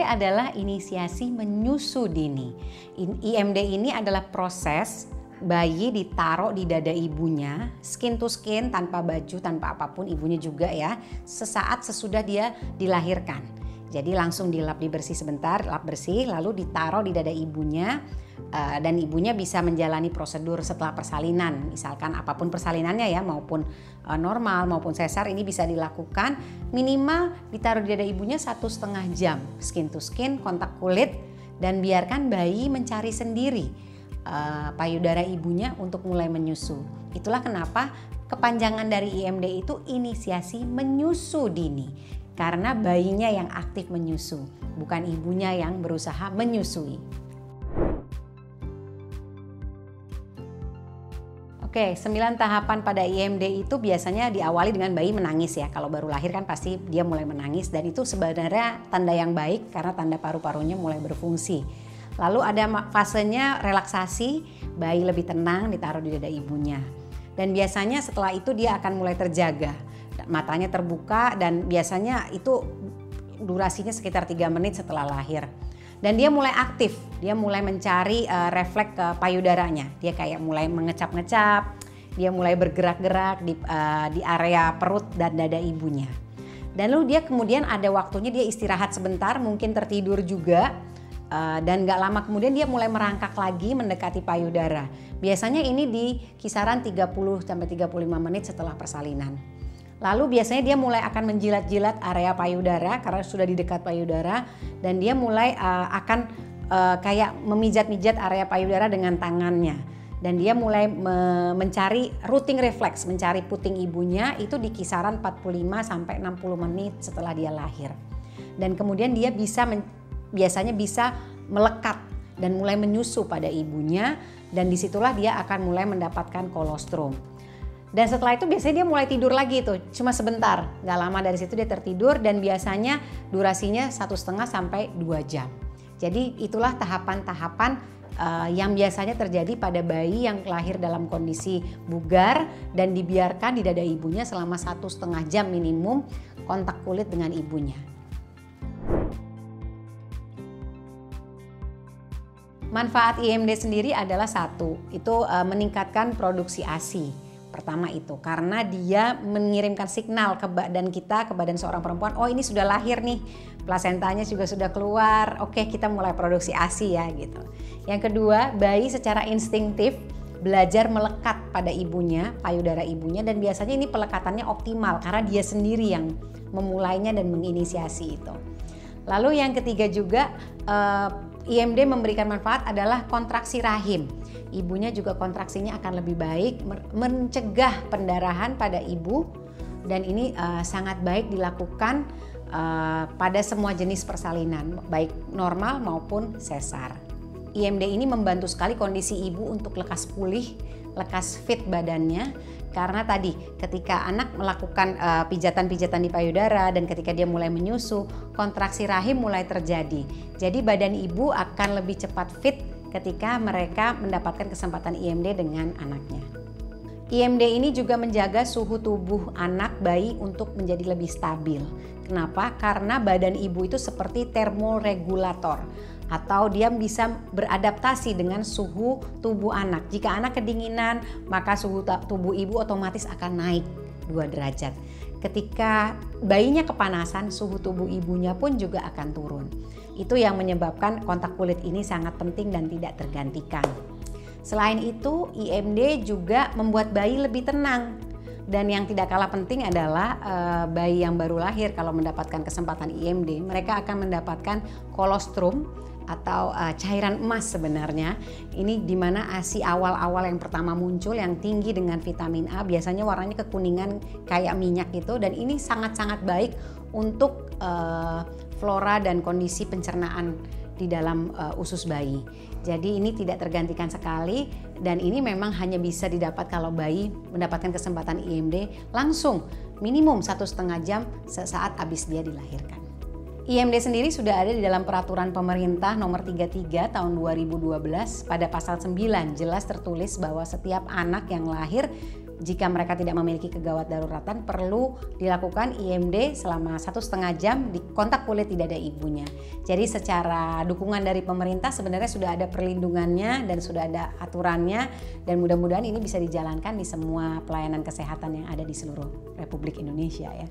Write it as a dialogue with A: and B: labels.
A: adalah inisiasi menyusu dini. IMD ini adalah proses bayi ditaruh di dada ibunya, skin to skin, tanpa baju, tanpa apapun, ibunya juga ya, sesaat sesudah dia dilahirkan. Jadi langsung dilap dibersih sebentar, lap bersih, lalu ditaruh di dada ibunya, dan ibunya bisa menjalani prosedur setelah persalinan. Misalkan apapun persalinannya ya, maupun normal maupun sesar, ini bisa dilakukan minimal ditaruh di dada ibunya 1,5 jam, skin to skin, kontak kulit, dan biarkan bayi mencari sendiri payudara ibunya untuk mulai menyusu. Itulah kenapa kepanjangan dari IMD itu inisiasi menyusu dini. Karena bayinya yang aktif menyusu, bukan ibunya yang berusaha menyusui. Oke, 9 tahapan pada IMD itu biasanya diawali dengan bayi menangis ya. Kalau baru lahir kan pasti dia mulai menangis, dan itu sebenarnya tanda yang baik karena tanda paru-parunya mulai berfungsi. Lalu ada fasenya relaksasi, bayi lebih tenang ditaruh di dada ibunya. Dan biasanya setelah itu dia akan mulai terjaga. Matanya terbuka dan biasanya itu durasinya sekitar 3 menit setelah lahir. Dan dia mulai aktif, dia mulai mencari refleks ke payudaranya. Dia kayak mulai mengecap-ngecap, dia mulai bergerak-gerak di area perut dan dada ibunya. Dan lalu dia kemudian ada waktunya dia istirahat sebentar, mungkin tertidur juga. Dan gak lama kemudian dia mulai merangkak lagi mendekati payudara. Biasanya ini di kisaran 30-35 menit setelah persalinan. Lalu biasanya dia mulai akan menjilat-jilat area payudara karena sudah di dekat payudara, dan dia mulai akan kayak memijat-mijat area payudara dengan tangannya. Dan dia mulai mencari rooting reflex, mencari puting ibunya itu di kisaran 45-60 menit setelah dia lahir. Dan kemudian dia biasanya bisa melekat dan mulai menyusu pada ibunya, dan disitulah dia akan mulai mendapatkan kolostrum. Dan setelah itu biasanya dia mulai tidur lagi tuh, cuma sebentar, gak lama dari situ dia tertidur, dan biasanya durasinya 1,5 sampai 2 jam. Jadi itulah tahapan-tahapan yang biasanya terjadi pada bayi yang lahir dalam kondisi bugar dan dibiarkan di dada ibunya selama 1,5 jam minimum kontak kulit dengan ibunya. Manfaat IMD sendiri adalah satu, itu meningkatkan produksi ASI. Pertama itu karena dia mengirimkan signal ke badan kita, ke badan seorang perempuan, oh ini sudah lahir nih, plasentanya juga sudah keluar, oke kita mulai produksi ASI ya gitu. Yang kedua, bayi secara instingtif belajar melekat pada ibunya, payudara ibunya, dan biasanya ini pelekatannya optimal karena dia sendiri yang memulainya dan menginisiasi itu. Lalu yang ketiga juga, IMD memberikan manfaat adalah kontraksi rahim. Ibunya juga kontraksinya akan lebih baik, mencegah pendarahan pada ibu, dan ini sangat baik dilakukan pada semua jenis persalinan, baik normal maupun sesar. IMD ini membantu sekali kondisi ibu untuk lekas pulih, lekas fit badannya, karena tadi ketika anak melakukan pijatan-pijatan di payudara dan ketika dia mulai menyusu, kontraksi rahim mulai terjadi. Jadi badan ibu akan lebih cepat fit ketika mereka mendapatkan kesempatan IMD dengan anaknya. IMD ini juga menjaga suhu tubuh anak bayi untuk menjadi lebih stabil. Kenapa? Karena badan ibu itu seperti termoregulator, atau dia bisa beradaptasi dengan suhu tubuh anak. Jika anak kedinginan, maka suhu tubuh ibu otomatis akan naik 2 derajat. Ketika bayinya kepanasan, suhu tubuh ibunya pun juga akan turun. Itu yang menyebabkan kontak kulit ini sangat penting dan tidak tergantikan. Selain itu, IMD juga membuat bayi lebih tenang. Dan yang tidak kalah penting adalah bayi yang baru lahir kalau mendapatkan kesempatan IMD, mereka akan mendapatkan kolostrum atau cairan emas sebenarnya. Ini dimana ASI awal-awal yang pertama muncul yang tinggi dengan vitamin A, biasanya warnanya kekuningan kayak minyak gitu, dan ini sangat-sangat baik untuk flora dan kondisi pencernaan di dalam usus bayi. Jadi ini tidak tergantikan sekali, dan ini memang hanya bisa didapat kalau bayi mendapatkan kesempatan IMD langsung minimum 1,5 jam sesaat habis dia dilahirkan. IMD sendiri sudah ada di dalam peraturan pemerintah nomor 33 tahun 2012 pada pasal 9 jelas tertulis bahwa setiap anak yang lahir jika mereka tidak memiliki kegawat daruratan perlu dilakukan IMD selama 1,5 jam di kontak kulit tidak ada ibunya. Jadi secara dukungan dari pemerintah sebenarnya sudah ada perlindungannya dan sudah ada aturannya, dan mudah-mudahan ini bisa dijalankan di semua pelayanan kesehatan yang ada di seluruh Republik Indonesia ya.